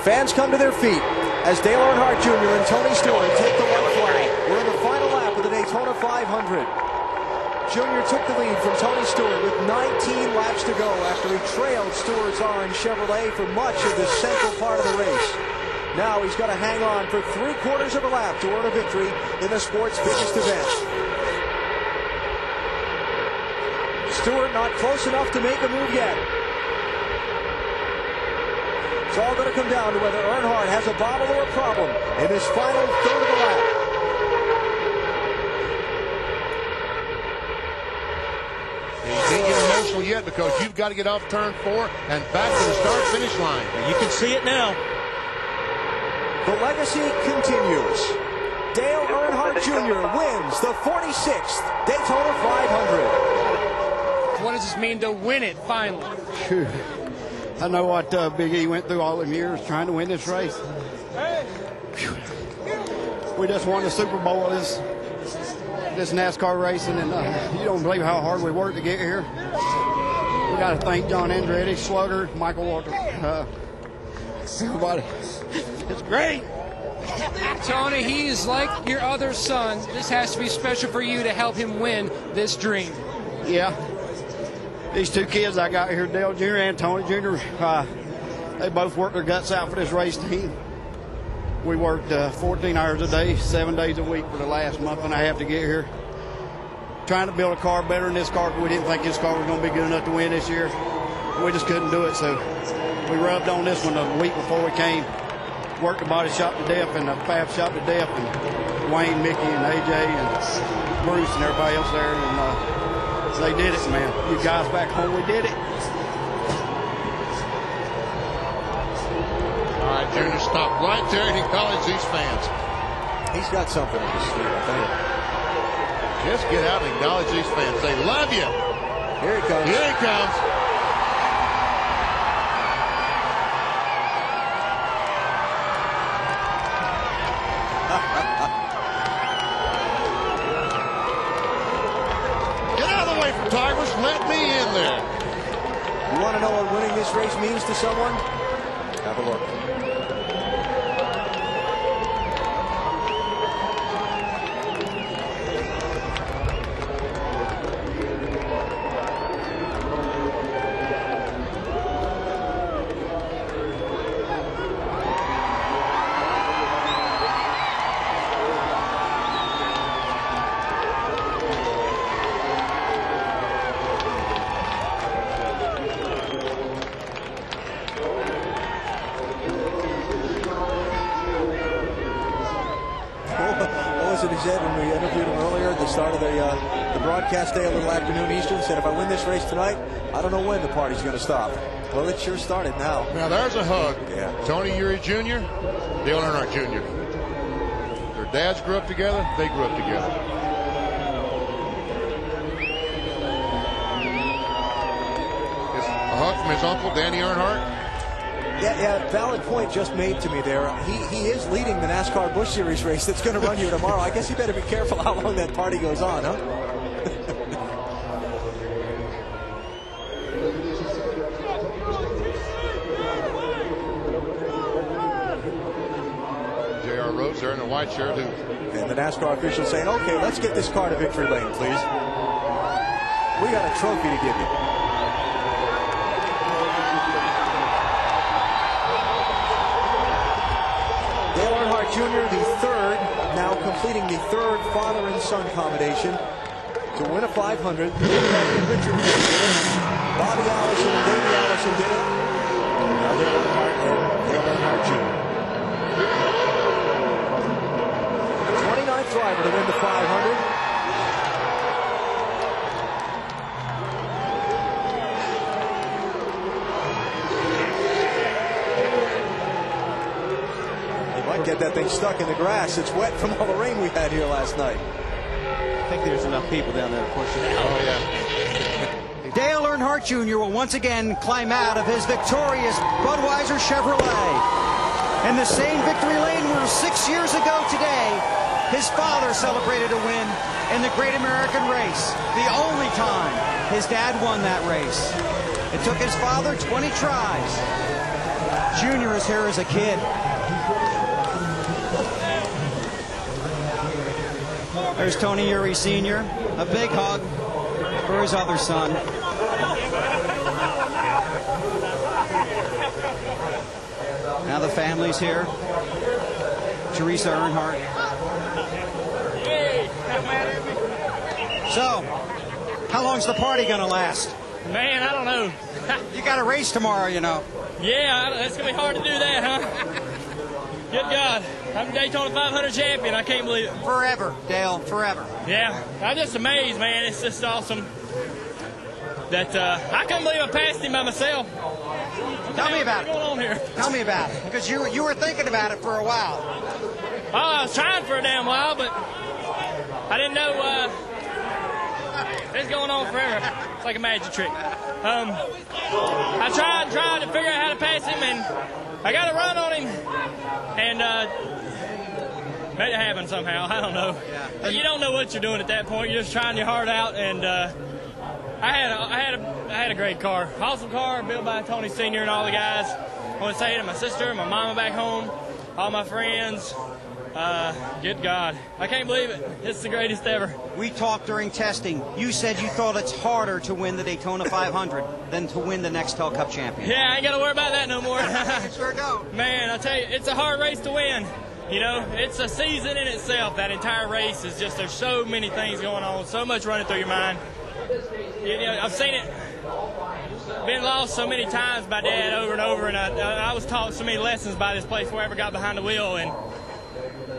Fans come to their feet as Dale Earnhardt Jr. and Tony Stewart take the white flag. We're in the final lap of the Daytona 500. Jr. took the lead from Tony Stewart with 19 laps to go after he trailed Stewart's orange Chevrolet for much of the central part of the race. Now he's got to hang on for 3/4 of a lap to earn a victory in the sport's biggest event. Stewart not close enough to make a move yet. It's all going to come down to whether Earnhardt has a bobble or a problem in this final third of the lap. You can't get emotional yet because you've got to get off turn 4 and back to the start-finish line. You can see it now. The legacy continues. Dale Earnhardt Jr. wins the 46th Daytona 500. What does this mean to win it finally? I know what Big E went through all them years trying to win this race. We just won the Super Bowl of this NASCAR racing, and you don't believe how hard we worked to get here. We got to thank John Andretti, Slugger, Michael Walker, everybody. It's great. Tony, he is like your other sons. This has to be special for you to help him win this dream. Yeah. These two kids I got here, Dale Jr. and Tony Jr., they both worked their guts out for this race team. We worked 14 hours a day, 7 days a week for the last month and a half to get here. Trying to build a car better than this car, but we didn't think this car was going to be good enough to win this year. We just couldn't do it, so we rubbed on this one a week before we came. Worked the body shop to death and the fab shop to death, and Wayne, Mickey, and AJ, and Bruce, and everybody else there, and they did it, man. You guys back home, we did it. All right, Junior, stop right there and acknowledge these fans. He's got something in his sleeve, I think. Just get out and acknowledge these fans. They love you. Here he comes. Here he comes. Tigers, let me in there. You want to know what winning this race means to someone? Have a look. He said when we interviewed him earlier at the start of the broadcast day, a little afternoon Eastern, said if I win this race tonight, I don't know when the party's going to stop. Well, it sure started now. Now there's a hug. Yeah. Tony Eury Jr., Dale Earnhardt Jr. Their dads grew up together. They grew up together. It's a hug from his uncle, Danny Earnhardt. Yeah, valid point just made to me there. He is leading the NASCAR Busch Series race that's going to run here tomorrow. I guess you better be careful how long that party goes on, huh? J.R. Rhodes there in the white shirt. And the NASCAR official saying, okay, let's get this car to victory lane, please. We got a trophy to give you. Dale Earnhardt Jr., the third, now completing the third father and son combination to win a 500. Richard did it. Bobby Allison and Davey Allison did it. Now Dale Earnhardt and Dale Earnhardt Jr. The 29th driver to win the 500. Get that thing stuck in the grass. It's wet from all the rain we had here last night. I think there's enough people down there to push it. Oh, yeah. Dale Earnhardt Jr. will once again climb out of his victorious Budweiser Chevrolet. In the same victory lane where 6 years ago today, his father celebrated a win in the Great American Race. The only time his dad won that race. It took his father 20 tries. Junior is here as a kid. There's Tony Eury Sr., a big hug for his other son. Now the family's here. Teresa Earnhardt. So, how long's the party gonna last? Man, I don't know. You got a race tomorrow, you know. Yeah, it's going to be hard to do that, huh? Good God. I'm Daytona 500 champion. I can't believe it. Forever, Dale, forever. Yeah, I'm just amazed, man. It's just awesome that I couldn't believe I passed him by myself. Tell me about it. What's going on here? Tell me about it, because you were thinking about it for a while. Oh, I was trying for a damn while, but I didn't know it's going on forever. It's like a magic trick. I tried to figure out how to pass him, and I got a run on him, and made it happen somehow. I don't know. Yeah. You don't know what you're doing at that point. You're just trying your heart out, and I had a great car, awesome car, built by Tony Sr. and all the guys. I want to say to my sister, my mama back home, all my friends. Good God. I can't believe it. It's the greatest ever. We talked during testing. You said you thought it's harder to win the Daytona 500 than to win the Nextel Cup champion. Yeah, I ain't got to worry about that no more. You sure don't. Man, I tell you, it's a hard race to win. You know, it's a season in itself. That entire race is just, there's so many things going on, so much running through your mind. You know, I've seen it, been lost so many times by Dad over and over, and I was taught so many lessons by this place before I ever got behind the wheel, and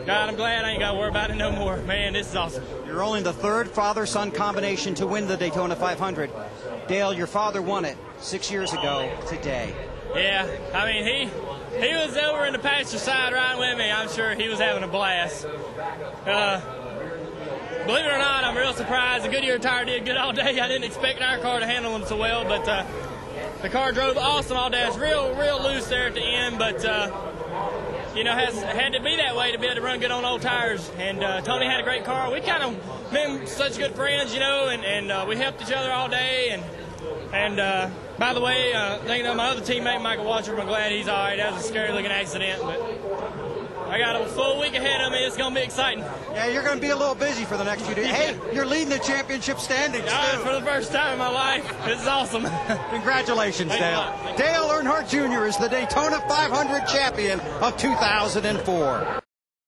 God, I'm glad I ain't got to worry about it no more. Man, this is awesome. You're only the third father-son combination to win the Daytona 500. Dale, your father won it 6 years ago today. Yeah, I mean, he was over in the passenger side riding with me. I'm sure he was having a blast. Believe it or not, I'm real surprised. The Goodyear tire did good all day. I didn't expect our car to handle them so well, but the car drove awesome all day. It's real loose there at the end, but you know, had to be that way to be able to run good on old tires. And Tony had a great car. We kind of been such good friends, you know, and we helped each other all day. And by the way, you know, my other teammate, Michael Watcher, I'm glad he's all right. That was a scary-looking accident, but I got a full week ahead of me. It's going to be exciting. Yeah, you're going to be a little busy for the next few days. Hey, you're leading the championship standings, too. For the first time in my life. This is awesome. Congratulations, Dale. Dale Earnhardt Jr. is the Daytona 500 champion of 2004.